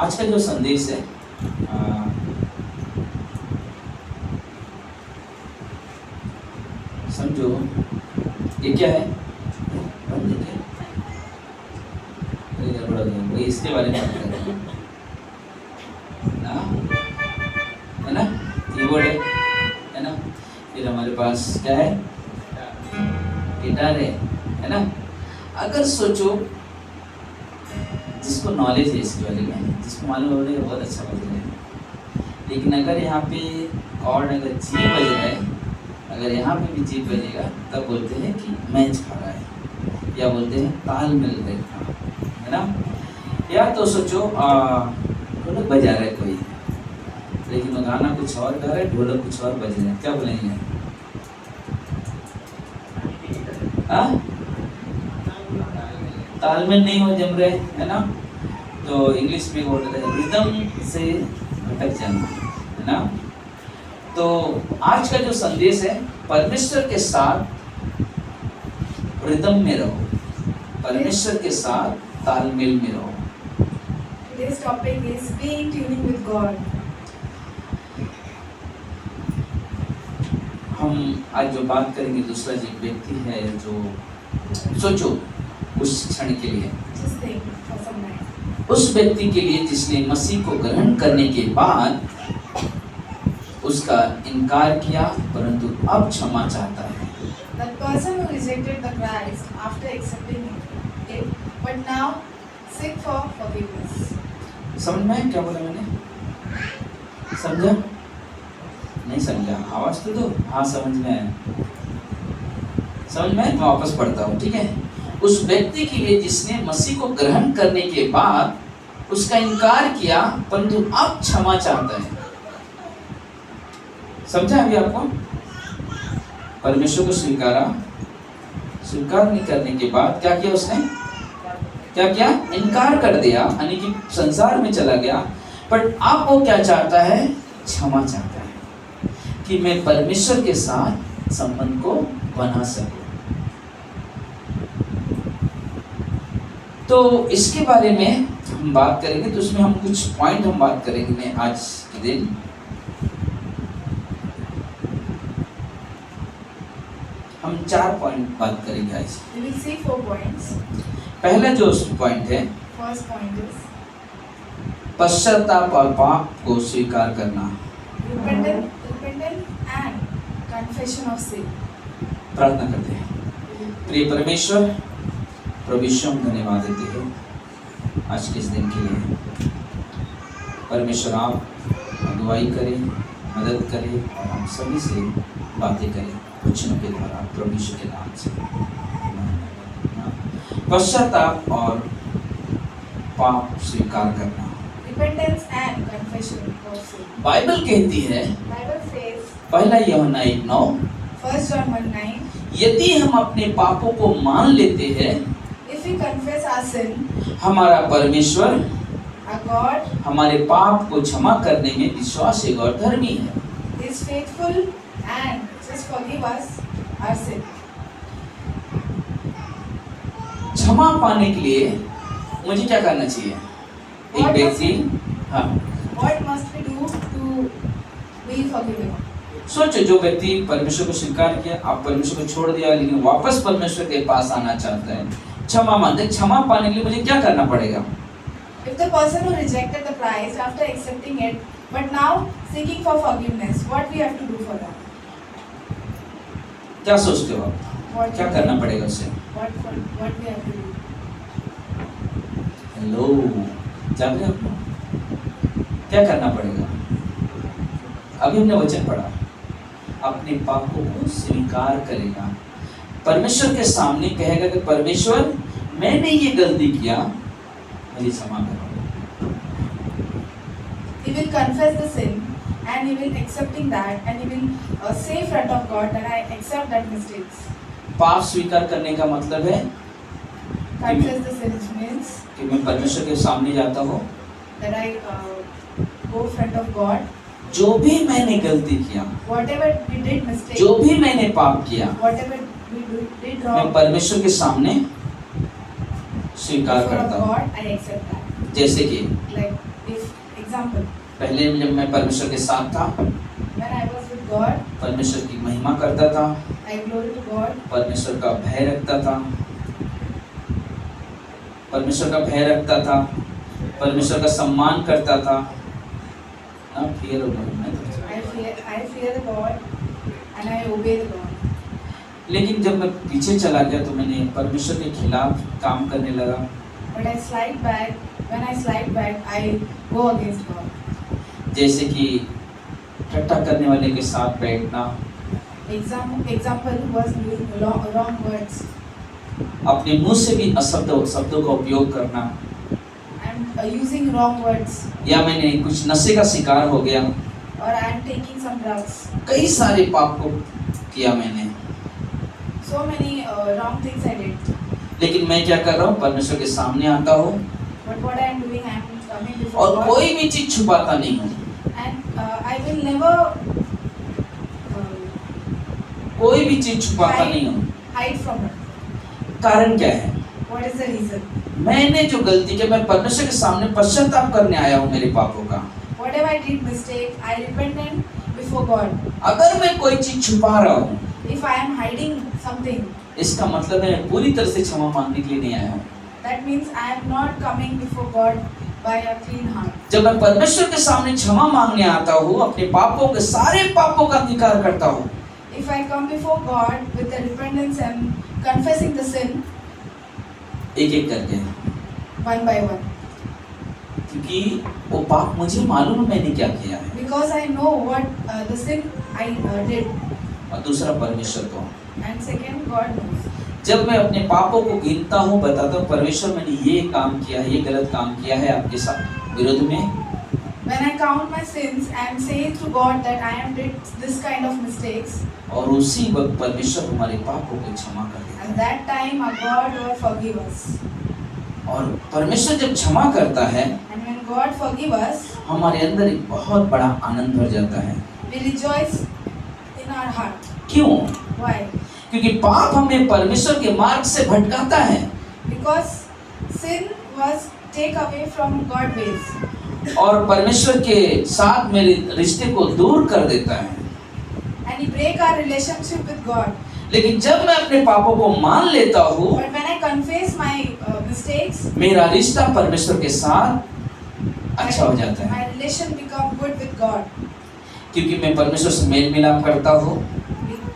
आज का जो संदेश है समझो ये क्या है, बंद है क्या, इसके बारे में बात कर रहे हैं ना, है ना, कीबोर्ड है ना, फिर हमारे पास क्या है, गिटार है ना। अगर सोचो जिसको नॉलेज है इसके बारे में, जिसको मालूम हो रहा है बहुत अच्छा बज रहा है, लेकिन अगर यहाँ पे कॉर्ड अगर जी बज रहा है, अगर यहाँ पे भी जी बजेगा तब बोलते हैं कि मैच खा रहा है, या बोलते हैं ताल मिल रहा है ना। या तो सोचो ढोलक बजा रहा है कोई, लेकिन वो गाना कुछ और गा रहा है, ढोलक कुछ और बज रहा है, क्या बोलेंगे? तालमेल नहीं हो जम रहे, है ना। तो इंग्लिश में बोलते हैं रिदम से भटक जाना, है ना। तो आज का जो संदेश है, परमेश्वर के साथ रिदम में रहो, परमेश्वर के साथ तालमेल में रहो। Today's topic is be in tuning with God. हम आज जो बात करेंगे, दूसरा जो व्यक्ति है, जो सोचो उस क्षण के लिए, Just think for some time. उस व्यक्ति के लिए जिसने मसीह को ग्रहण करने के बाद उसका इनकार किया, परंतु अब क्षमा चाहता है। That person who rejected the Christ after accepting it, but now seek for forgiveness. समझ में क्या बोला मैंने? समझा? नहीं समझा? आवाज तो दो। हाँ समझ में आया। समझ में? मैं वापस पढ़ता हूँ, ठीक है। उस व्यक्ति के लिए जिसने मसीह को ग्रहण करने के बाद उसका इनकार किया, परंतु अब क्षमा चाहता है। समझा अभी आपको? परमेश्वर को स्वीकार नहीं करने के बाद क्या किया उसने? क्या किया? इनकार कर दिया, यानी कि संसार में चला गया। पर अब वो क्या चाहता है? क्षमा चाहता है कि मैं परमेश्वर के साथ संबंध को बना सकूं। तो इसके बारे में हम बात करेंगे, तो उसमें हम कुछ पॉइंट हम बात करेंगे आज के दिन। हम 4 पॉइंट बात करेंगे आज। We will see 4 points. पहला जो पॉइंट है, First point is पश्चाताप और पाप को स्वीकार करना। repentance and confession of sin. प्रार्थना करते हैं। प्रिय परमेश्वर, प्रभु यीशु हम धन्यवाद देते हैं आज के इस दिन के लिए। परमेश्वर आप अगुवाई करें, मदद करें और हम सभी से बातें करें वचनों के द्वारा, प्रभु यीशु के नाम से। पश्चाताप और पाप स्वीकार करना। Repentance and confession of sin. Bible कहती है, Bible says, पहला यूहन्ना 1:9, 1 John 1:9, यदि हम अपने पापों को मान लेते हैं, if we confess our sin, हमारा परमेश्वर our God हमारे पाप को क्षमा करने में विश्वासी और धर्मी है। is faithful and just forgive us our sin. क्षमा पाने के लिए मुझे क्या करना चाहिए? एक व्यक्ति, हाँ What must we do to be forgiven? सोचो, जो व्यक्ति परमेश्वर को स्वीकार किया, आप परमेश्वर को छोड़ दिया, लेकिन वापस परमेश्वर के पास आना चाहता है, क्षमा मांगते, क्षमा पाने के लिए मुझे क्या करना पड़ेगा? If the person who rejected the Christ after accepting it, but now seeking for forgiveness, what we have to do for that? क्या सोचते हो आप? What क्या करना पड़ेगा उससे? What we have to do? Hello, जान रहे हो क्या करना पड़ेगा? अभी हमने वचन पढ़ा, अपने पापों को स्वीकार करेगा, परमेश्वर के सामने कहेगा कि परमेश्वर मैंने ये गलती किया, मुझे क्षमा करो। He will confess the sin and he will accepting that and he will say in front of God that I accept that mistakes. पाप स्वीकार करने का मतलब है Confess the sin means कि मैं परमेश्वर के सामने जाता हूँ, that I go in front of God. जो भी मैंने गलती किया, Whatever we did mistake, जो भी मैंने पाप किया, whatever we did मैं wrong, परमेश्वर के सामने स्वीकार before करता हूँ। God I accept that. जैसे कि Like example. पहले जब मैं परमेश्वर के साथ था, When I was with God, परमेश्वर की महिमा करता था, I glory to God. परमेश्वर का भय रखता था, परमेश्वर का भय रखता था, परमेश्वर का सम्मान करता था। ना fear I fear the God and I obey the God. लेकिन जब मैं पीछे चला गया तो मैंने परमेश्वर के खिलाफ काम करने लगा। But I slide back. When I slide back, I go against God. जैसे कि ठट्टा करने वाले के साथ बैठना, Example was using wrong words. अपने मुंह से भी शब्दों का उपयोग करना, I'm using wrong words. या मैंने कुछ नशे का शिकार हो गया। Or I'm taking some drugs. कई सारे पाप को किया मैंने, So many wrong things I did. लेकिन मैं क्या कर रहा हूँ, परमेश्वर के सामने आता हूँ But what I am doing, I am coming before और God. कोई भी चीज छुपाता नहीं हूँ, And I will never कोई भी चीज छुपाता नहीं हूँ। hide from it. कारण क्या है? What is the reason? मैंने जो गलती की, मैं परमेश्वर के सामने पश्चाताप करने आया हूँ मेरे पापों का। Whatever I did mistake, I repented before God. अगर मैं कोई चीज छुपा रहा हूँ, If I am hiding something, इसका मतलब मैं पूरी तरह से क्षमा मांगने के लिए नहीं आया हूँ। that means I am not coming before God by a clean heart. जब मैं परमेश्वर के सामने क्षमा मांगने आता हूँ, अपने पापों के सारे पापों का अंगीकार करता हूँ, If I come before God with the repentance and confessing the sin एक एक करके, one by one, क्योंकि वो पाप मुझे मालूम है मैंने क्या किया है, because I know what the sin I did, और दूसरा परमेश्वर को। and second God knows. जब मैं अपने पापों को गिनता हूँ, बताता हूँ, परमेश्वर मैंने ये काम किया है, ये गलत काम किया है आपके साथ विरोध में, When I count my sins and say to God that I am did this kind of mistakes, और उसी वक्त परमेश्वर हमारे पापों को क्षमा कर देता and that time our God will forgive us. है। और परमेश्वर जब क्षमा करता है, And when God forgive us, हमारे अंदर एक बहुत बड़ा आनंद भर जाता है। we rejoice in our heart. क्यों? Why? क्योंकि पाप हमें परमेश्वर के मार्ग से भटकाता है, Because sin was take away from God's ways, और परमेश्वर के साथ मेरे रिश्ते को दूर कर देता है। and He break our relationship with God. लेकिन जब मैं अपने पापों को मान लेता हूँ, But when I confess my mistakes, मेरा रिश्ता परमेश्वर के साथ अच्छा हो जाता है, my relation become good with God. क्योंकि मैं परमेश्वर से मेल मिलाप करता हूँ,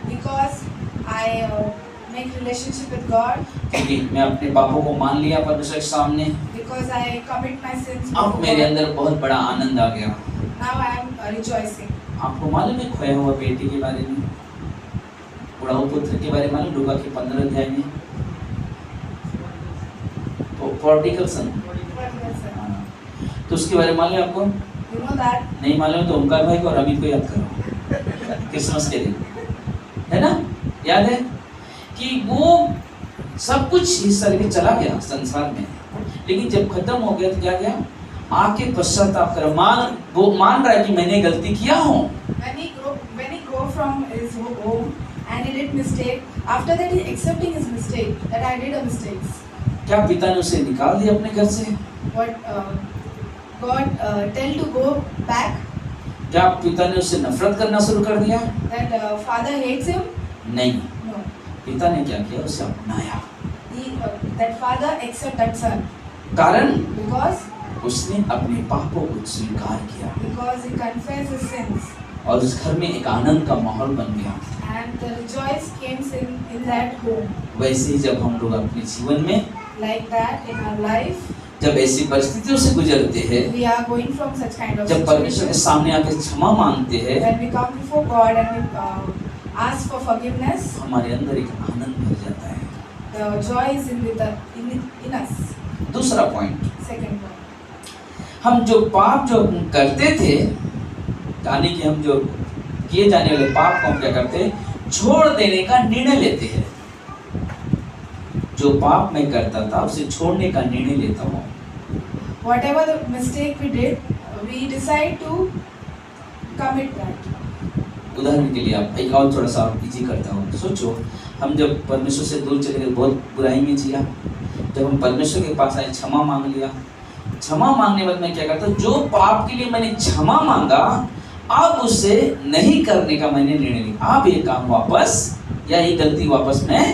Because I make relationship with God, क्योंकि मैं अपने पापों को मान लिया परमेश्वर के सामने। because I commit my sins अब before मेरे God. अंदर बहुत बड़ा आनंद आ गया। Now I am rejoicing. आपको मालूम है खोया हुआ बेटे के बारे में, उड़ाऊ पुत्र के बारे में मालूम, लूका के 15 अध्याय में, प्रोडिगल सन, तो उसके बारे में मालूम है आपको? You know that? नहीं मालूम है तो ओमकार भाई को और अमित को याद करो, क्रिसमस के दिन, है ना? याद है कि वो सब कुछ इस तरह के चला गया संसार में, लेकिन जब खत्म हो गया तो क्या गया? आके पश्चाताप कर, वो मान रहा है कि मैंने गलती किया हूँ। When he go from his home and he did mistake, after that he accepting his mistake that I did a mistakes. क्या पिता ने उसे निकाल दिया अपने घर से? What God tell to go back? क्या पिता ने उससे नफरत करना शुरू कर दिया? That father hates him? नहीं, No. पिता ने क्या किया? उसे अपनाया। That father accept that son. कारण Because उसने अपने पापों को स्वीकार किया, he confessed his sins. और उस घर में एक आनंद का माहौल बन गया। And the rejoice came in that home. वैसे ही जब हम लोग अपने जीवन में, Like that in our life, जब ऐसी परिस्थितियों से गुजरते हैं, we are going from such kind of जब परमेश्वर के situation. सामने आके क्षमा मांगते हैं, When we come before God and we ask for forgiveness, हमारे अंदर एक आनंद भर जाता है। the joy is in us. दूसरा पॉइंट, Second point. हम जो पाप जो करते थे, यानी कि हम जो किए जाने वाले पाप को हम क्या करते हैं? छोड़ देने का निर्णय लेते हैं। जो पाप मैं करता था उसे छोड़ने का निर्णय लेता हूँ। Whatever the mistake we did, we decide to commit that. उदाहरण के लिए आप एक और थोड़ा सा इजी करता हूँ, सोचो हम जब परमेश्वर से दूर चले गए, बहुत बुराई में जिया, जब हम परमेश्वर के पास आए, क्षमा मांग लिया, क्षमा मांगने के बाद मैं क्या करता हूँ, जो पाप के लिए मैंने क्षमा मांगा अब उसे नहीं करने का मैंने निर्णय लिया। अब ये काम वापस या ये गलती वापस मैं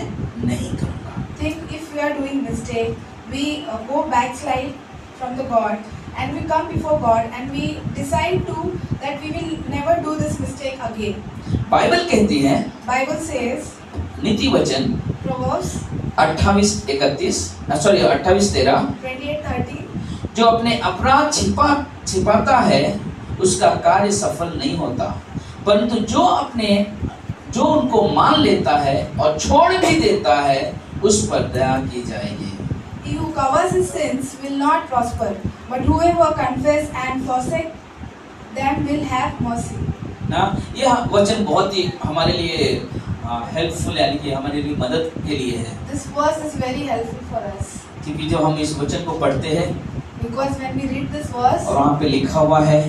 नहीं करूँगा। Think if we are doing mistake, we go backslide from the God and we come before God and we decide to that we will never do this mistake again. Bible कहती है, Bible says, नीति वचन Proverbs 28:13 28:30, जो अपने अपराध छिपाता है उसका कार्य सफल नहीं होता, परंतु जो उनको मान लेता है और छोड़ भी देता है उस पर दया की जाएगी। He who covers his sins will not prosper, but whoever confess and forsake them will have mercy. ना यह वचन बहुत ही हमारे लिए हेल्पफुल यानी कि हमारे लिए मदद के लिए है, This verse is very helpful for us क्योंकि जब हम इस वचन को पढ़ते हैं because when we read this verse, और वहाँ पे लिखा हुआ है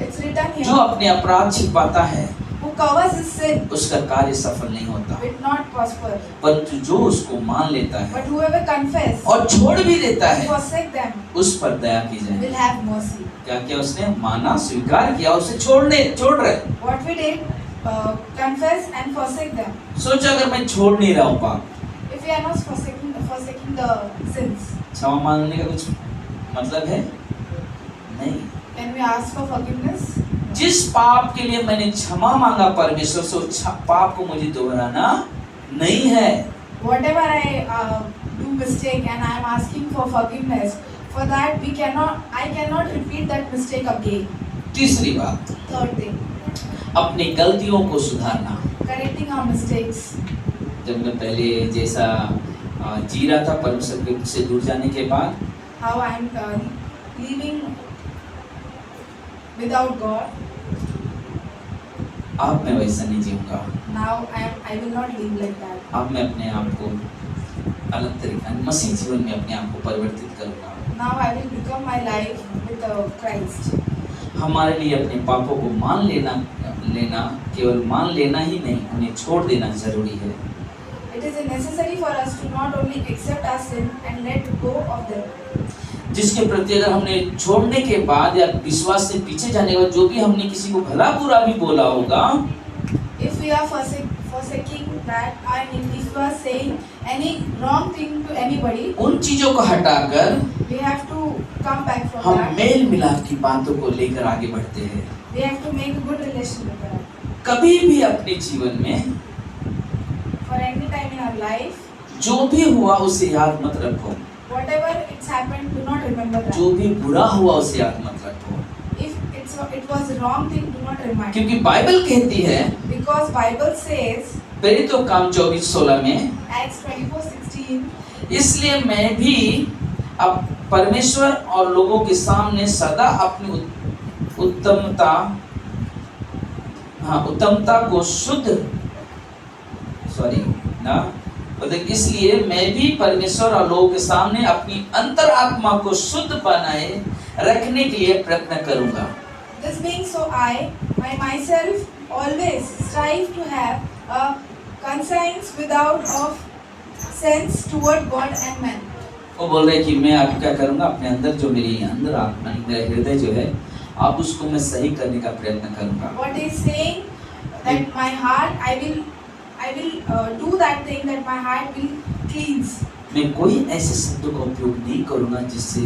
it's written जो here, अपने अपराध छिपाता है who covers his sin उसका कार्य सफल नहीं होता, will not prosper, परंतु जो उसको मान लेता है but whoever confess और छोड़ भी देता and है forsake them उस पर दया की जाए। will have mercy. क्या किया उसने? माना, स्वीकार किया, उसे छोड़ रहे। What we did, confess and forsake them. सोचा अगर मैं छोड़ नहीं रहा हूँ पाप, If we are not forsaking the sins, क्षमा मांगने का कुछ मतलब है नहीं। can we ask for forgiveness? जिस पाप के लिए मैंने क्षमा मांगा परमेश्वर से उस पाप को मुझे दोहराना नहीं है। Whatever I do mistake and I am asking for forgiveness, for that I cannot repeat that mistake again. तीसरी बात, Third thing, अपनी गलतियों को सुधारना। correcting our mistakes. जब मैं पहले जैसा जी रहा था परमेश्वर से दूर जाने के बाद, How I am living without God. अब मैं वैसा नहीं जीऊंगा। Now I will not live like that. अब मैं अपने आप को अलग तरीके मसीह जीवन में अपने आप को परिवर्तित करूंगा। Now I will become my life with Christ. हमारे लिए अपने पापों को मान लेना केवल मान लेना ही नहीं, उन्हें छोड़ देना जरूरी है। It is necessary for us to not only accept our sin and let go of them. जिसके प्रति अगर हमने छोड़ने के बाद या विश्वास से पीछे जाने के बाद जो भी हमने किसी को भला बुरा भी बोला होगा, If we are forsaking that, I mean, if we are saying any wrong thing to anybody, उन चीजों को हटाकर we have to come back from हम that. मेल मिलाप की बातों को लेकर आगे बढ़ते हैं। We have to make a good relation with God. कभी भी अपने जीवन में For any time in our life, जो भी हुआ उसे याद मत रखो, whatever it's happened, do not remember that. जो भी बुरा हुआ उसे याद मत रखो, If it was a wrong thing, do not remind. क्योंकि बाइबल कहती है Because Bible says, प्रेरितों का काम 24:16 में, Acts 24:16, इसलिए मैं भी अब परमेश्वर और लोगों के सामने सदा अपनी उत्तमता को इसलिए मैं भी परमेश्वर और लोगों के सामने अपनी अंतरात्मा को शुद्ध बनाए रखने के लिए प्रयत्न करूंगा। This being so, I myself always strive to have a conscience without of sense toward God and man. वो बोल रहे कि मैं आप क्या करूंगा, अपने अंदर जो मेरी अंदर आत्मा मेरा हृदय जो है आप उसको मैं सही करने का प्रयत्न करूंगा। What is saying that my heart, I will do that thing that my heart will cleanse. मैं कोई ऐसे शब्दों का उपयोग नहीं करूंगा जिससे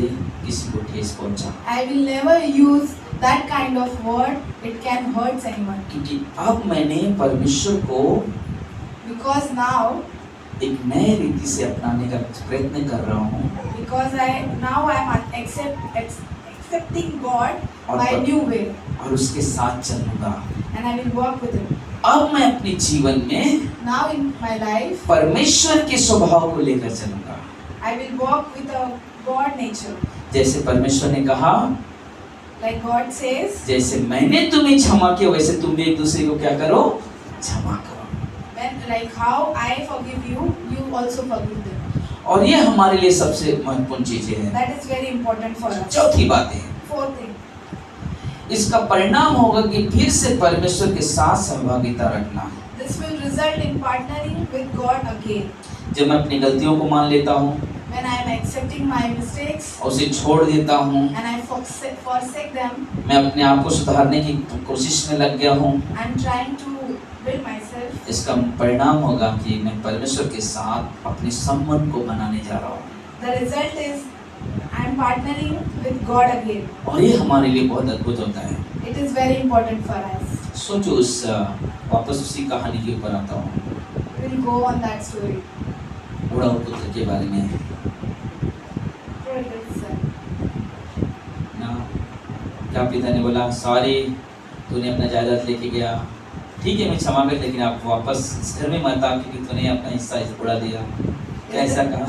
किसी को ठेस पहुंचा। I will never use that kind of word, it can hurt anyone. क्योंकि अब मैंने परमेश्वर को Because now, एक नए रीति से अपनाने का प्रयत्न कर रहा हूँ because I am accepting God और by new way, और उसके साथ चलूंगा। and I will walk with Him. अब मैं अपने जीवन में Now in my life, परमेश्वर के स्वभाव को लेकर चलूंगा। I will walk with a God nature. जैसे परमेश्वर ने कहा, Like God says, जैसे मैंने तुम्हें क्षमा किया वैसे तुम भी एक दूसरे को क्या करो, क्षमा करो। like how I forgive you, you also forgive them. और ये हमारे लिए सबसे महत्वपूर्ण चीजें हैं। That is very important for us. चौथी बात है, Fourth thing, इसका परिणाम होगा कि फिर से परमेश्वर के साथ सहभागिता रखना। this will result in partnering with God again. जब मैं अपनी गलतियों को मान लेता हूँ, when I am accepting my mistakes और उसे छोड़ देता हूँ, and I forsake them, मैं अपने आप को सुधारने की कोशिश में लग गया हूँ, I am trying to build myself, इसका परिणाम होगा कि मैं परमेश्वर के साथ अपने संबंध को बनाने जा रहा हूँ, the result is I am partnering with God again. और ये हमारे लिए बहुत अद्भुत होता है। It is very important for us. सोचो वापस उसी कहानी के ऊपर आता हूँ, We will go on that story. बुढ़ा पुत्र के बारे में Prodigal son. ना, क्या पिता ने बोला, सॉरी तूने अपना जायदाद लेके गया, ठीक है मैं क्षमा कर, लेकिन आप वापस इस घर में मत आ क्योंकि तूने अपना हिस्सा उड़ा दिया, क्या ऐसा कहा?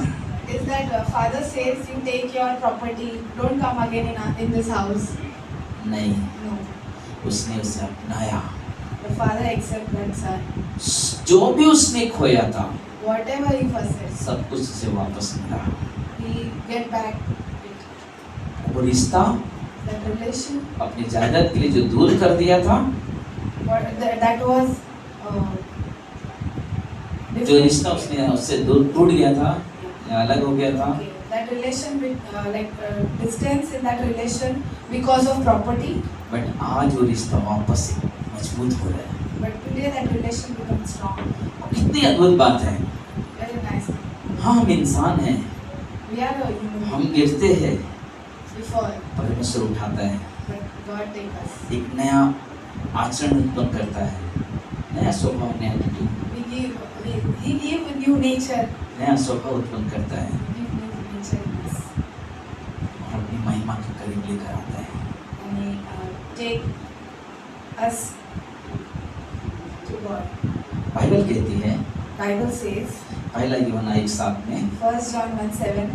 Is that father says you take your property, don't come again in this house? नहीं, No. उसने उसे अपनाया, The father accept that son. जो भी उसने खोया था Whatever he possessed, सब कुछ उसे वापस मिला। he get back it. वो रिश्ता That relation, अपनी जायदाद के लिए जो दूर कर दिया था, that was जो different. रिश्ता उसने उससे दूर टूट गया था या अलग हो गया था, Okay. That relation with distance in that relation because of property, but आज वो रिश्ता वापस से मजबूत हो रहा है। but today that relation becomes strong. कितनी अद्भुत बात है। Very nice. हाँ, हम इंसान हैं, We are a human हम गिरते हैं, before, परमेश्वर उठाता है, but God take us. एक नया आचरण उत्पन्न करता है, नया स्वभाव, नया attitude, He give a new nature. नया स्वभाव उत्पन्न करता है Give new nature in us. और अपनी महिमा के करीब लेकर आता है। And He take us to God. Bible कहती है, Bible says, पहला यूहन्ना 1:7 में, 1 John 1:7,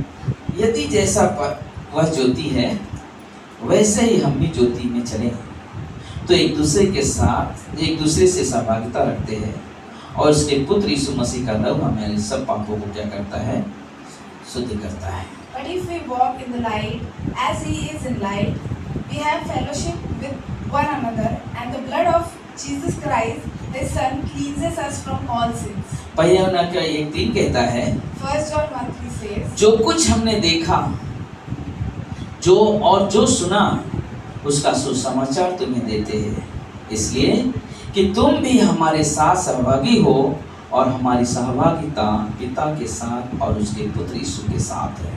यदि जैसा वह ज्योति है वैसे ही हम भी ज्योति में चले, तो एक दूसरे से सहभागिता रखते हैं और उसके पुत्र यीशु मसीह का लहू हमारे सब पापों को क्या करता है, शुद्ध करता है। But if we walk in the light, as He is in light, we have fellowship with one another, and the blood of Jesus Christ, His Son, cleanses us from all sins. पहला यूहन्ना 1:3 कहता है, 1 John 1:3 says, जो कुछ हमने देखा जो सुना उसका सुसमाचार तुम्हें देते हैं, इसलिए कि तुम भी हमारे साथ सहभागी हो और हमारी सहभागिता पिता के साथ और उसके पुत्र यीशु के साथ है।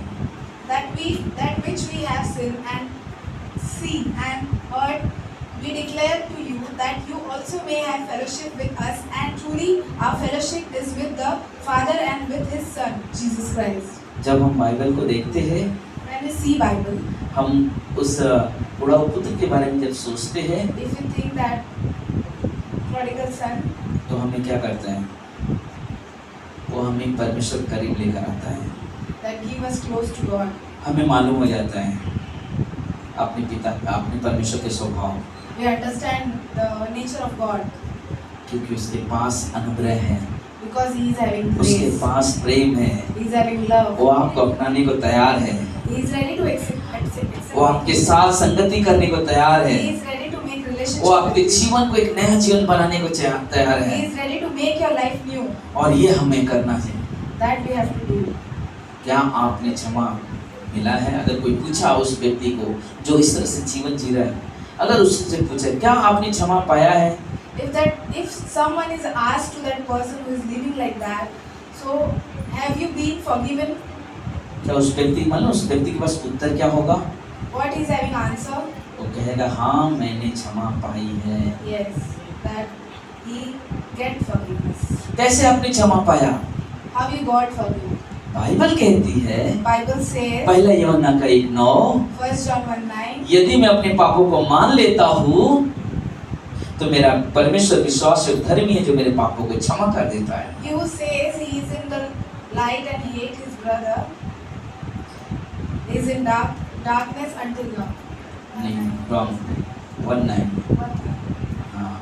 that which we have seen and seen and heard, we declare to you that you also may have fellowship with us, and truly our fellowship is with the Father and with His Son, Jesus Christ. जब हम Bible को देखते हैं, When we see Bible, हम उस बुढ़ा पुत्र के बारे में जब सोचते हैं, if you think that prodigal son, तो हमें क्या करता है, वो हमें परमेश्वर करीब लेकर आता है। that give us close to God, हमें मालूम हो जाता है अपने परमेश्वर के स्वभाव, we understand the nature of God क्योंकि उसके पास अनुग्रह है, because He is having उसके grace, पास प्रेम है, He is having love, वो आपको अपनाने को तैयार है, He is ready to accept वो आपके साथ संगति करने को तैयार है, He is ready to make relationship वो आपके with you. जीवन को एक नया जीवन बनाने को तैयार He है, is ready to make your life new. और ये हमें करना चाहिए। That we have to do. क्या आपने क्षमा मिला है? अगर कोई पूछा उस व्यक्ति को जो इस तरह से जीवन जी रहा है, अगर उससे पूछे क्या आपने क्षमा पाया है, If someone is asked to that person who is living like that, so have you been forgiven? क्या उस व्यक्ति मालूम उस व्यक्ति के पास उत्तर क्या होगा? What is having answer? वो कहेगा हाँ मैंने क्षमा पाई है। Yes, that he get forgiveness. कैसे आपने क्षमा पाया? How you got forgiven? Bible कहती है, Bible says, पहला यूहन्ना 1:9, 1 John 1:9, यदि मैं अपने पापों को मान लेता हूँ तो मेरा परमेश्वर विश्वास और धर्मी है जो मेरे पापों को क्षमा कर देता है। he who says he is in the light and hate his brother is in darkness until now. नहीं, wrong, 1:9, हाँ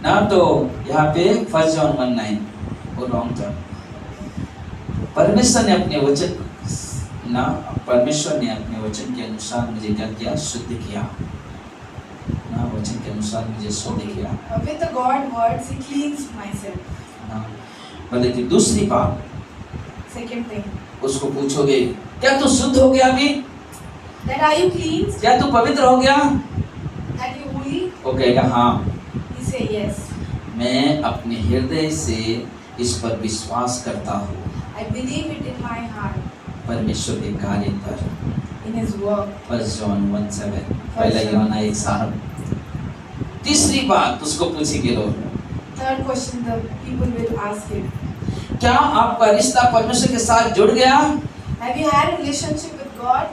ना, तो यहाँ पे 1 John 1:9 वो रॉन्ग था। परमेश्वर ने अपने वचन के अनुसार मुझे क्या किया? शुद्ध किया ना, वचन के अनुसार मुझे शुद्ध किया With the God words, he cleansed myself. ना। मतलब कि दूसरी बात, Second thing, उसको पूछोगे क्या तू शुद्ध हो गया अभी, That are you cleansed? क्या तू पवित्र हो गया, That you holy? वो कहेगा हाँ, He say yes. मैं अपने हृदय से इस पर विश्वास करता हूँ, I believe it in my heart, परमेश्वर के कार्य पर। in His work. 1 जॉन 1:7, पहला यूहन्ना 1:7। तीसरी बात उसको पूछेंगे लोग, Third question the people will ask him. क्या आपका रिश्ता परमेश्वर के साथ जुड़ गया? Have you had a relationship with God?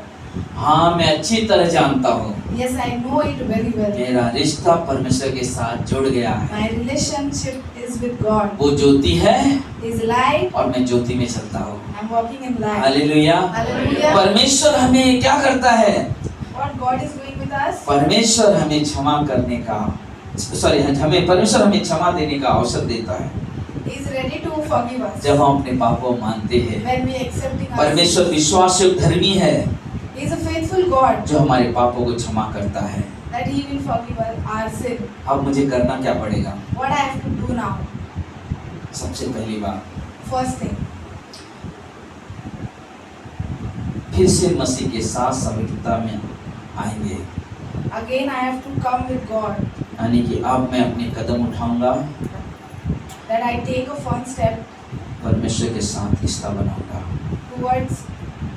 हाँ, मैं अच्छी तरह जानता हूँ, Yes, I know it very well. मेरा रिश्ता परमेश्वर के साथ जुड़ गया है। My relationship is with God. वो ज्योति है He is light. और मैं ज्योति में चलता हूँ। I'm walking in light. Hallelujah. Hallelujah. परमेश्वर हमें क्या करता है? What God is doing with us? परमेश्वर हमें क्षमा करने का, परमेश्वर हमें क्षमा देने का अवसर देता है He is ready to forgive us. जब हम अपने पापों को मानते हैं। When we accepting our परमेश्वर विश्वासयोग्य धर्मी है He is a faithful God जो हमारे पापों को क्षमा करता है। that He will forgive our sin. अब मुझे करना क्या पड़ेगा? What I have to do now? सबसे पहली बात, First thing, फिर से मसीह के साथ संबद्धता में आएंगे, again I have to come with God. यानी कि अब मैं अपने कदम उठाऊंगा, That I take a firm step परमेश्वर के साथ रिश्ता बनाऊंगा, towards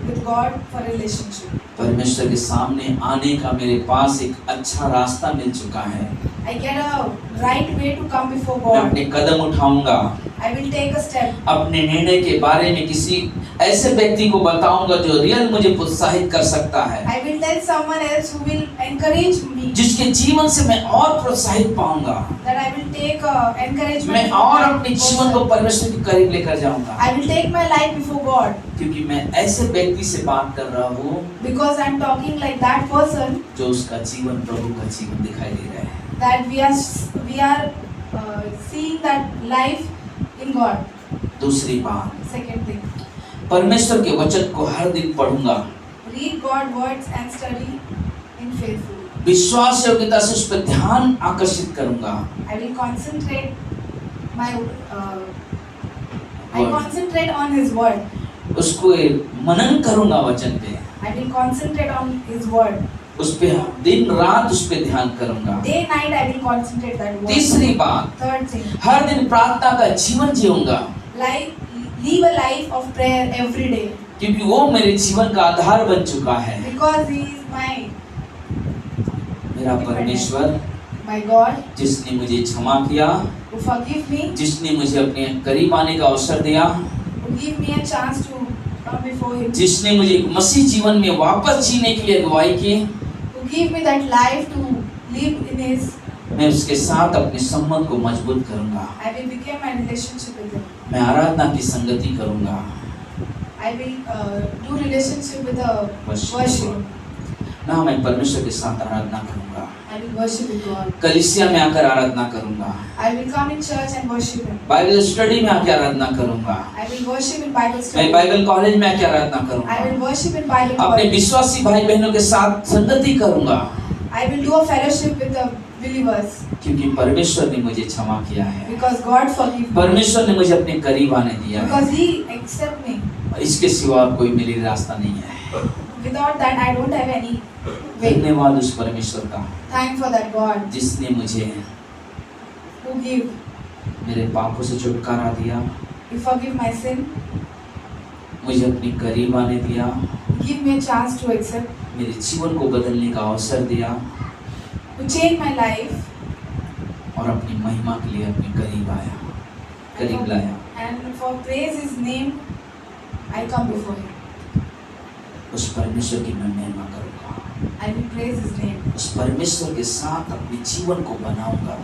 with God for relationship. परमेश्वर के सामने आने का मेरे पास एक अच्छा रास्ता मिल चुका है। I get a right way to come before मैं God. अपने कदम उठाऊंगा, I will take a step. अपने निर्णय के बारे में किसी ऐसे व्यक्ति को बताऊंगा जो रियल मुझे प्रोत्साहित कर सकता है, I will tell someone else who will encourage me. जिसके जीवन से मैं और प्रोत्साहित पाऊंगा, That I will take encouragement. मैं from और that अपने जीवन को person. परमेश्वर के करीब लेकर जाऊंगा, I will take my life before God क्योंकि मैं ऐसे व्यक्ति से बात कर रहा हूँ because I am talking like that person जो उसका जीवन प्रभु का जीवन दिखाई दे रहा है। that we are seeing that life in God. दूसरी बात, Second thing, परमेश्वर के वचन को हर दिन पढ़ूंगा, read God words and study in faithful. विश्वास योग्यता से उस पर ध्यान आकर्षित करूंगा, I will concentrate my I Word. concentrate on His word. उसको मनन करूंगा वचन पे, I will concentrate on His word. उस पे दिन रात उस पे ध्यान करूंगा। Day night I will concentrate that word. तीसरी बात, Third thing, हर दिन प्रार्थना का जीवन जीऊंगा, live a life of prayer every day क्योंकि वो मेरे जीवन का आधार बन चुका है। because He is मेरा परमेश्वर my God जिसने मुझे क्षमा किया, who forgive me, जिसने मुझे अपने करीब आने का अवसर दिया, who give me a chance to come before Him, जिसने मुझे मसीह जीवन में वापस जीने के लिए अगुवाई की, who give me that life to live in His. मैं उसके साथ अपने संबंध को मजबूत करूंगा। I will become my relationship with Him. मैं आराधना की संगति करूंगा, I will do relationship with the worship. ना मैं परमेश्वर के साथ आराधना करूंगा, I will worship with God. कलीसिया में आकर आराधना करूंगा, I will come in church and worship Him. Bible study में आकर आराधना करूंगा, I will worship in Bible मैं study. बाइबल कॉलेज में आकर आराधना I करूंगा, will worship in Bible अपने college. विश्वासी भाई बहनों के साथ संगति करूंगा, I will do a fellowship with the believers क्योंकि परमेश्वर ने मुझे क्षमा किया है, because God forgive me. परमेश्वर ने मुझे अपने करीब आने दिया है। Because He accept me. इसके सिवा और कोई मेरे लिए रास्ता नहीं है। Without that, I don't have any way. धन्यवाद उस परमेश्वर का Thank for that God जिसने मुझे who give. मेरे पापों से छुटकारा दिया, He forgive my sin. मुझे अपने करीब आने दिया, Give me a chance to accept. मेरे जीवन को बदलने का अवसर दिया To change my life. और अपनी महिमा के लिए अपने करीब आया, करीब लाया। And for praise His name, I come before Him. उस परमेश्वर की मैं महिमा करूंगा, I will praise His name. उस परमेश्वर के साथ अपने जीवन को बनाऊंगा,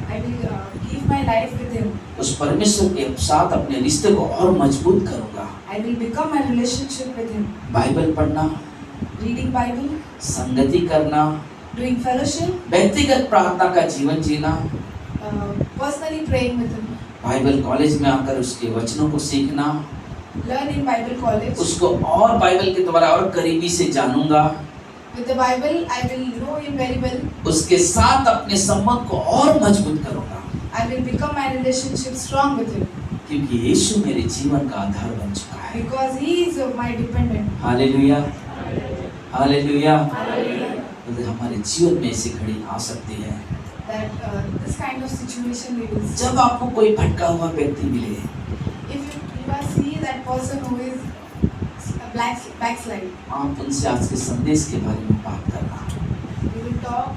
I will give my life with Him. उस परमेश्वर के साथ अपने रिश्ते को और मजबूत करूंगा। I will become my relationship with Him. Bible पढ़ना, Reading Bible, संगति करना, doing fellowship, व्यक्तिगत प्रार्थना का जीवन जीना, personally praying with Him. Bible college में आकर उसके वचनों को सीखना, Learn in Bible college. उसको और बाइबल के द्वारा और करीबी से जानूंगा, With the Bible, I will know Him very well. उसके साथ अपने संबंध को और मजबूत करूंगा, I will become my relationship strong with Him. क्योंकि यीशु मेरे जीवन का आधार बन चुका है। है। because He is my dependent. Hallelujah, hallelujah. Hallelujah. तो हमारे जीवन में ऐसी घड़ी आ सकती है That this kind of situation we will see. जब आपको कोई भटका हुआ व्यक्ति मिले, If you are see that person who is a backslide, आप उनसे आज के संदेश के बारे में बात करना, you will talk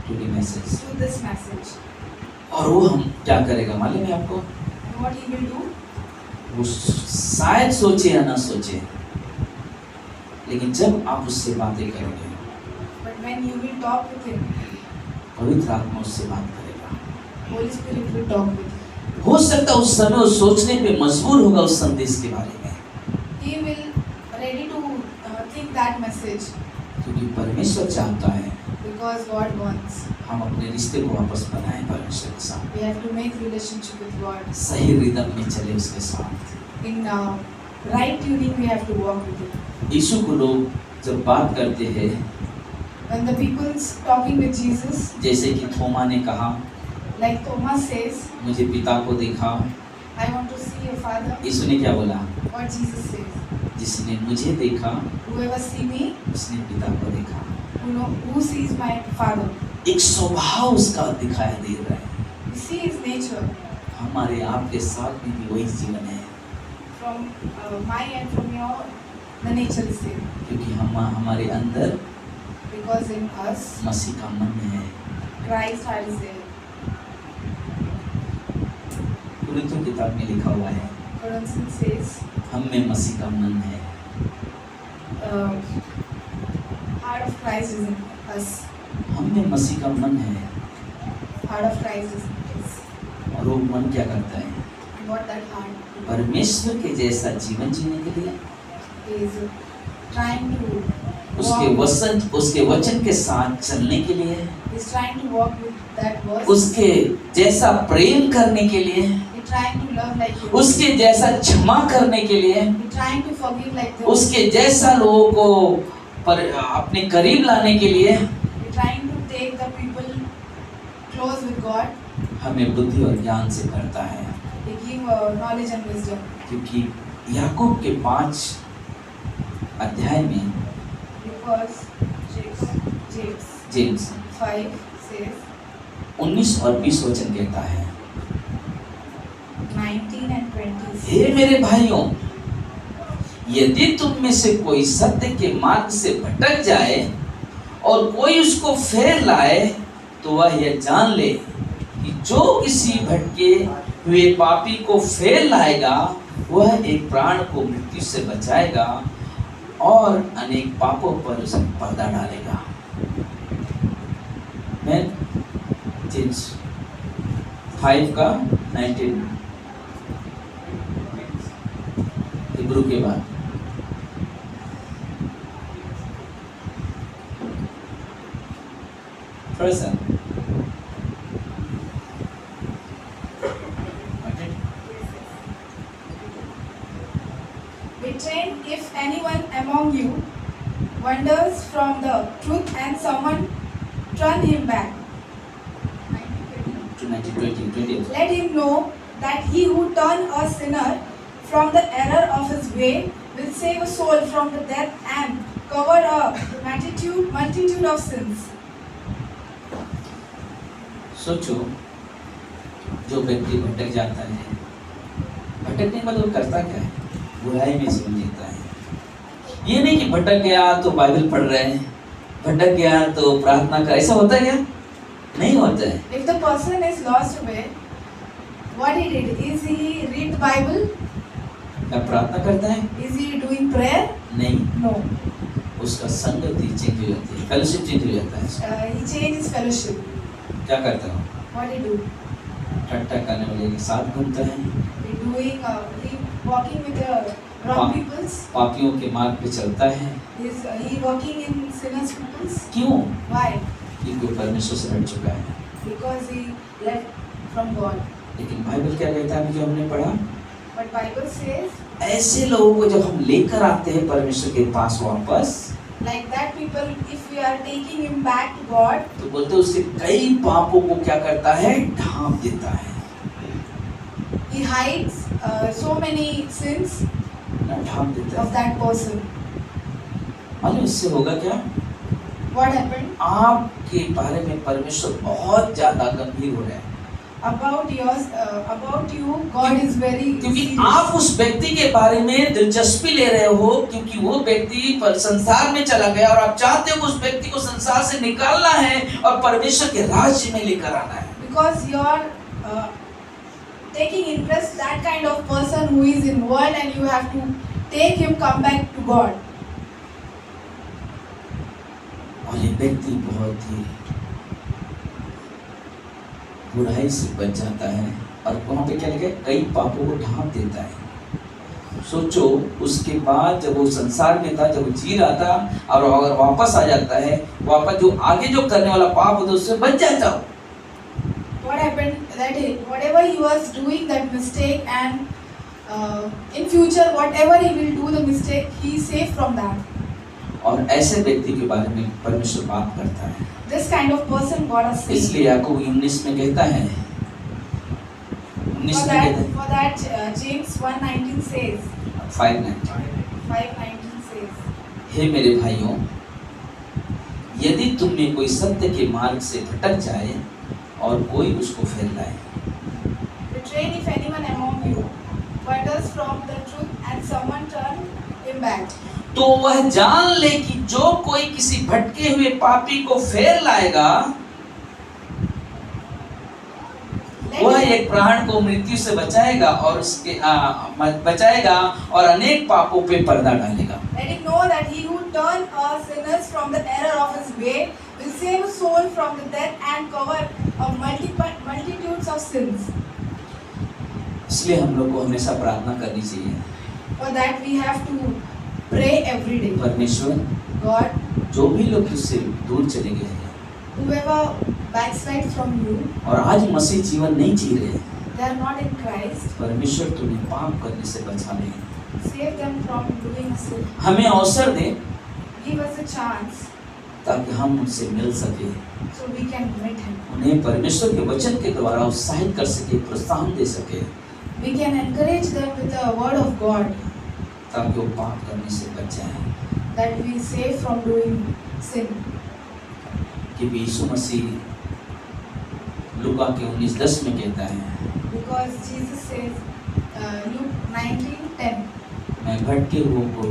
to the message. to this message. और वो हम क्या करेगा मालूम है आपको? And what he will do? वो शायद सोचे या ना सोचे, लेकिन जब आप उससे बातें करोगे, But when you will talk with him, पवित्र आत्मा उससे बात करेगा। Holy Spirit will talk with him. हो सकता है उस समय वो सोचने पे मजबूर होगा उस संदेश के बारे में, He will ready to think that message क्योंकि परमेश्वर चाहता है because God wants. हम अपने रिश्ते को वापस बनाएं परमेश्वर के साथ, We have to make relationship with God. सही रिदम में चले उसके साथ। In right tuning, we have to walk with Him. यीशु को लोग जब बात करते हैं, When the people's talking with Jesus, जैसे कि थोमा ने कहा, like Thomas says, मुझे पिता को देखा, I want to see your Father. यीशु ने क्या बोला? What Jesus says, जिसने मुझे देखा whoever see me, उसने पिता को देखा। who sees my Father. एक स्वभाव उसका दिखाई दे रहा है। You see His nature. हमारे आपके साथ में भी वही जीवन है, From my and from your, the nature is same. क्योंकि हम हमारे अंदर Because in us, मसीह का मन है। Christ heart is there. कुरिन्थियों किताब में लिखा हुआ है, Corinthians says, हम में मसीह का मन है। heart of Christ is in us. हम में मसीह का मन है, Heart of Christ is in us. और वो मन क्या करता है? And what that heart परमेश्वर के जैसा जीवन जीने के लिए, is trying to उसके वचन के साथ चलने के लिए, is trying to walk with that verse. उसके जैसा प्रेम करने के लिए, He's trying to love like you. उसके जैसा क्षमा करने के लिए, He's trying to forgive like them. उसके जैसा लोगों को अपने करीब लाने के लिए He's trying to take the people close with God. हमें बुद्धि और ज्ञान से करता है, He give knowledge and wisdom. क्योंकि याकूब के 5 अध्याय में Because James जेम्स 5 says 19 और 20 वचन कहता है, 19 and 20. हे मेरे भाइयों, यदि तुम में से कोई सत्य के मार्ग से भटक जाए और कोई उसको फेर लाए, तो वह यह जान ले कि जो किसी भटके हुए पापी को फेर लाएगा, वह एक प्राण को मृत्यु से बचाएगा और अनेक पापों पर उसे पर्दा डालेगा। मैं जेम्स 5 का 19 हिब्रू के बाद थोड़ा सा Retrain if anyone among you wanders from the truth and someone turn him back. 20. Let him know that he who turn a sinner from the error of his way will save a soul from the death and cover a multitude of sins. सोचो, जो व्यक्ति भटक जाता है, भटकने का मतलब करता क्या है? बुराई में जीवन जीता है। ये नहीं कि भटक गया तो बाइबल पढ़ रहे हैं, भटक गया तो प्रार्थना कर, ऐसा होता है क्या? नहीं होता है। If the person is lost away, what he did? Is he read the Bible? क्या प्रार्थना करता है? Is he doing prayer? नहीं, No. उसका संगति चेंज हो जाती है, फेलोशिप चेंज हो जाता है। He changes fellowship. क्या करता है? What he do? ठट्टा करने वाले के साथ घूमता है, He walking with the wrong peoples. पापियों के मार्ग पे चलता है। He walking in sinners peoples. क्यों? Why? क्योंकि वो परमेश्वर से हट चुका है। Because he left from God. लेकिन बाइबल क्या कहता है जो हमने पढ़ा? But Bible says, ऐसे लोगों को जब हम लेकर आते हैं परमेश्वर के पास वापस, like that people, if we are taking him back to God, तो बोलते हैं उसके कई पापों को क्या करता है? ढांप देता है। he hides so many sins ढांप देता of है। that person. मालूम इससे होगा क्या? What happened? आपके बारे में परमेश्वर बहुत ज्यादा गंभीर हो रहा है, About you, God is very क्योंकि serious. आप उस व्यक्ति के बारे में दिलचस्पी ले रहे हो, क्योंकि वो व्यक्ति पर संसार में चला गया और आप चाहते हो उस व्यक्ति को संसार से निकालना है और परमेश्वर के राज्य में लेकर आना है। Because you are taking interest that kind of person who is in world, and you have to take him come back to God. और ये व्यक्ति बहुत ही बुराई से बच जाता है और वहाँ पे क्या लिखा है? कई पापों को ढांप देता है। सोचो, उसके बाद जब वो संसार में था, जब वो जी रहा था, और अगर वापस आ जाता है, वापस जो आगे जो करने वाला पाप होता है उससे बच जाता हो। What happened that whatever he was doing that mistake, and in future whatever he will do the mistake, he is safe from that. और ऐसे व्यक्ति के बारे में परमेश्वर बात करता है। This kind of person God has saved. इसलिए याकूब 19 में कहता है, 19 में कहता है, For that James 1:19 says, 5:19 says, हे मेरे भाइयों, यदि तुम में कोई सत्य के मार्ग से भटक जाए और कोई उसको फेर लाए, retrain if anyone among you wanders from the truth and someone turn him back. तो वह जान ले कि जो कोई किसी भटके हुए पापी को फेर लाएगा, वह एक प्राण को मृत्यु से बचाएगा और उसके बचाएगा और अनेक पापों पे पर्दा डालेगा। Let him know that he who turn sinners from the error of his way will save a soul from the death and cover a multitudes of sins. इसलिए हम लोग को हमेशा प्रार्थना करनी चाहिए। For that we have to pray every day. परमेश्वर, God, जो भी लोग तुझसे दूर चले गए हैं whoever backslide from you, और आज मसीह जीवन नहीं जी रहे, they are not in Christ, परमेश्वर तुम्हें पाप करने से बचा ले। save them from doing sin. हमें अवसर दे Give us a chance ताकि हम उनसे मिल सके, so we can meet him. उन्हें परमेश्वर के वचन के द्वारा उत्साहित कर सके, प्रोत्साहन दे सके, We can encourage them with the word of God, ताकि वो पाप करने से बच जाए। that we save from doing sin. कि यीशु मसीह लूका के 19:10 में कहता है, Because Jesus says, Luke 19:10, मैं भटके हुओं को,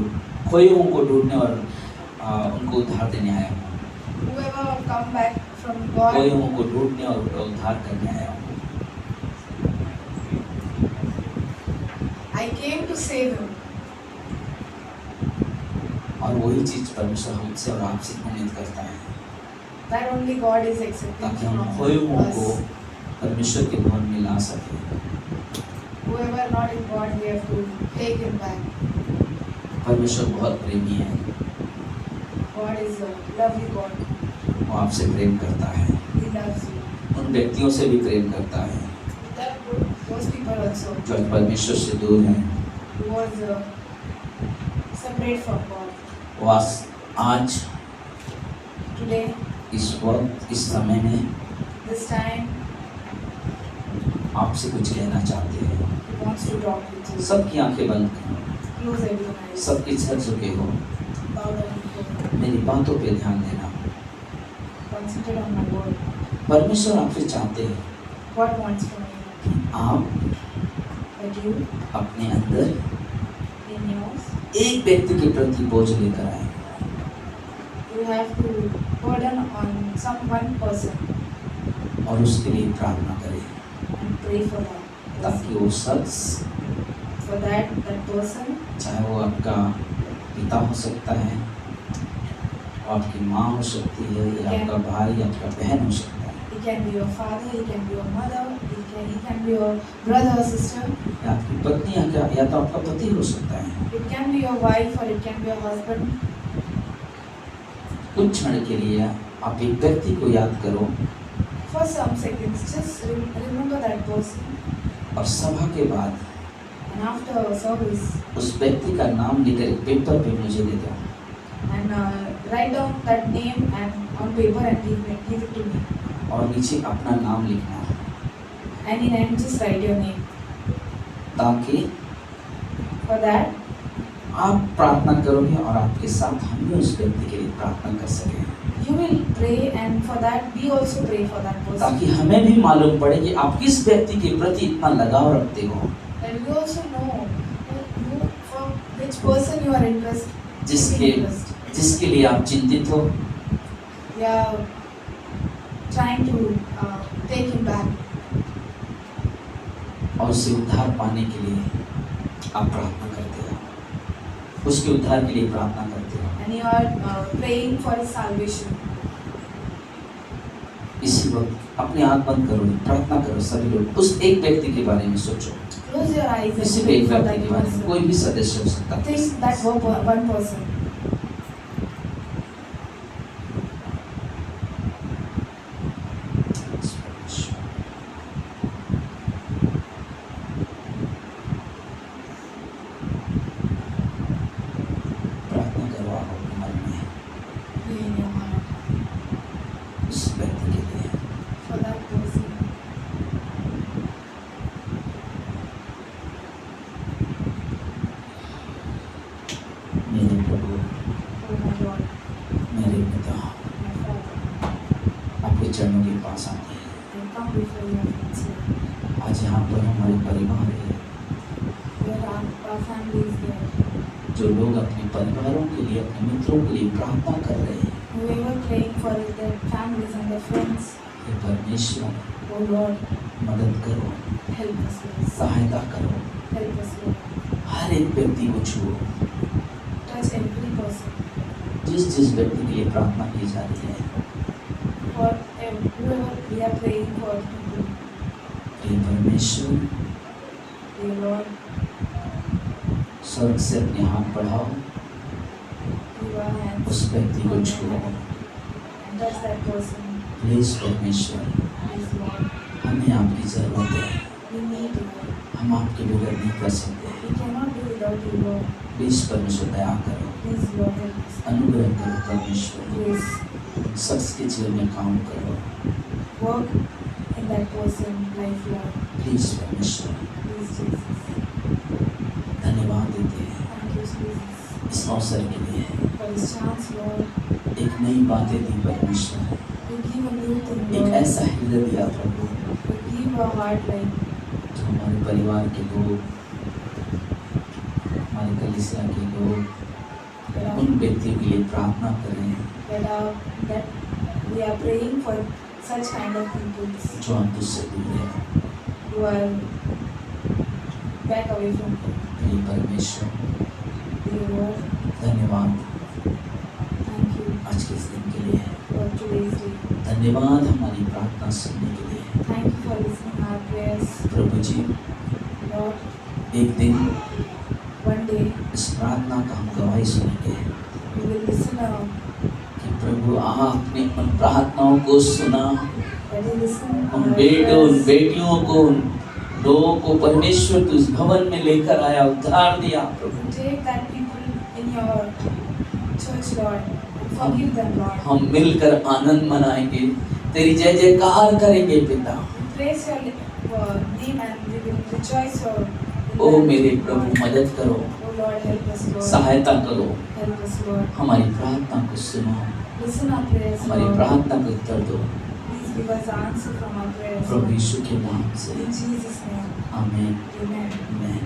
खोए हुओं को ढूंढने और उनको उद्धार देने आया हूँ। whoever come back from खोए God, हुओं को ढूंढने और उद्धार करने आया हूँ। I came to save him. और वही चीज परमेश्वर हमसे और आपसे उम्मीद करता है, That only God is accepting ताकि हम from खोए हुओं को us. परमेश्वर के भवन में ला सके। Whoever not in God, we have to take him back. परमेश्वर बहुत प्रेमी है, God is a lovely God. वो आपसे प्रेम करता है, He loves you. उन व्यक्तियों से भी प्रेम करता है Those people also जो परमेश्वर से दूर हैं। who was separate from God. वो आज Today, इस वक्त इस समय में this time, आपसे कुछ कहना चाहते हैं। He wants to talk with you. सबकी आंखें बंद करो, Close everyone eyes. सबके सर झुके हो, Bow down before Him. मेरी बातों पे ध्यान देना। Concentrate on my word. परमेश्वर आपसे चाहते हैं God wants from you कि आप that you, अपने अंदर in yours, एक व्यक्ति के प्रति बोझ लेकर आए you have to burden on some one person और उसके लिए प्रार्थना करें, and pray for that. ताकि वो शख्स, For that person, चाहे वो आपका पिता हो सकता है, वो आपकी माँ हो सकती है, या आपका भाई, आपका बहन हो सकता है, he can be your father, he can be your mother, he can be your brother or sister, या आपकी पत्नी, या तो आपका पति हो सकता है। it can be your wife or it can be your husband. कुछ क्षण के लिए आप एक व्यक्ति को याद करो For some seconds, just remember that person, और सभा के बाद and after service, उस व्यक्ति का नाम लेकर एक पेपर पे मुझे दे दो and write down that name and on paper and give it to me. और नीचे अपना नाम लिखना। And in end, just write your name. ताकि for that आप प्रार्थना करोगे और आपके साथ हम भी उस व्यक्ति के लिए प्रार्थना कर सकें, you will pray, and for that we also pray for that person. ताकि हमें भी मालूम पड़े कि आप किस व्यक्ति के प्रति इतना लगाव रखते हो, And we also know who, for which person you are interested. जिसके लिए आप चिंतित हो, We are trying to take him back. और उससे उद्धार पाने के लिए आप प्रार्थना करते हो, उसके उद्धार के लिए प्रार्थना करते हो। And you are praying for his salvation. इसी वक्त अपनी आँख बंद करो, प्रार्थना करो सभी लोग, उस एक व्यक्ति के बारे में सोचो, Close your eyes and किसी भी pray एक for व्यक्ति that के बारे में, person. कोई भी सदस्य हो सकता है। Think that one person. प्रार्थना करो आप अपने मन में Pray in your heart उस व्यक्ति के लिए। for that person. मेरे प्रभु, Oh my Lord, मेरे पिता, my Father, आपके चरणों के पास आते हैं। I come before your feet, Lord. आज यहाँ पर हमारे परिवार है, Where our family is there. जो लोग अपने परिवारों के लिए, अपने मित्रों के लिए प्रार्थना कर रहे हैं, Whoever praying for their families and their friends, हे परमेश्वर oh Lord, मदद करो, help us, Lord. सहायता करो, Help us, Lord. हर एक व्यक्ति को छुओ, Touch every person. जिस व्यक्ति के लिए प्रार्थना की जा रही है। For whoever we are praying for people, हे परमेश्वर, dear Lord, स्वर्ग से अपने हाथ बढ़ाओ, give our hands उस व्यक्ति को छुओ, and touch that person, please परमेश्वर, please Lord. हमें आपकी जरूरत है, We need you, Lord. हम आपके बगैर नहीं कर सकते। We cannot do without you, Lord. Please परमेश्वर दया करो, Please Lord, help us. अनुग्रह करो परमेश्वर, Please शख्स के जीवन में काम करो, work in that person's life, Lord. Please परमेश्वर। Please Jesus. धन्यवाद देते हैं Thank you, Jesus, इस अवसर के लिए, for this chance, Lord. एक नई बातें दी परमेश्वर, You give a new thing, एक Lord. ऐसा हृदय दिया प्रभु, You give a heart like जो हमारे परिवार के लोग, हमारे कलीसिया के लोग that उन व्यक्तियों के लिए प्रार्थना करें that we are praying for such kind of people जो हम तुझसे दूर है। who are back away from you. हे परमेश्वर, Dear Lord, धन्यवाद thank you आज के इस दिन के लिए, for today's day. धन्यवाद हमारी प्रार्थना सुनने के लिए। Thank you for listening our prayers, Prabhu ji, Lord. एक दिन One day इस प्रार्थना का हम गवाही सुनेंगे we will listen कि प्रभु आपने उन प्रार्थनाओं को सुना, that you listen उन our बेटों, उन prayers. बेटियों को, उन लोगों को परमेश्वर तू इस भवन में लेकर आया, उद्धार दिया प्रभु। Take that people in your church, Lord, and forgive them, Lord. हम मिलकर आनंद मनाएंगे, तेरी जय जयकार करेंगे पिता। Praise your name and we will rejoice your. ओ मेरे प्रभु मदद करो, Oh Lord, help us, Lord. सहायता करो, Help us, Lord. हमारी प्रार्थना को सुनो, Listen our prayers, हमारी Lord. प्रार्थना को उत्तर दो, Please give us the answer from our prayers, Prabhu Lord. यीशु के नाम से, In Jesus' name, आमीन, Amen. आमीन।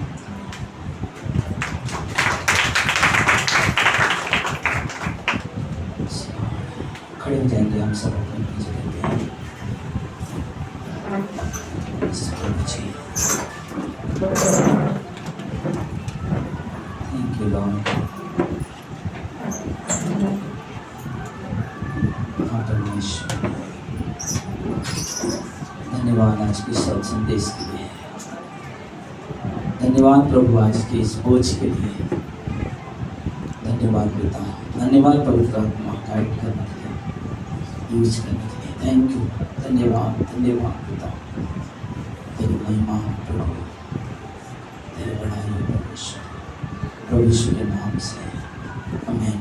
खड़े हो जाएंगे हम सब अपनी अपनी जगह पे। प्रभु जी, थैंक यू लॉर्ड। हाँ परमेश्वर, धन्यवाद आज के सब संदेश के लिए, धन्यवाद प्रभु आज के इस बोझ के लिए, धन्यवाद पिता, धन्यवाद पवित्र आत्मा गाइड करने के लिए, यूज करने के लिए, थैंक यू, धन्यवाद, धन्यवाद पिता, तेरी महिमा हो प्रभु, तेरी बड़ाई हो परमेश्वर, प्रभु यीशु के नाम से, आमीन।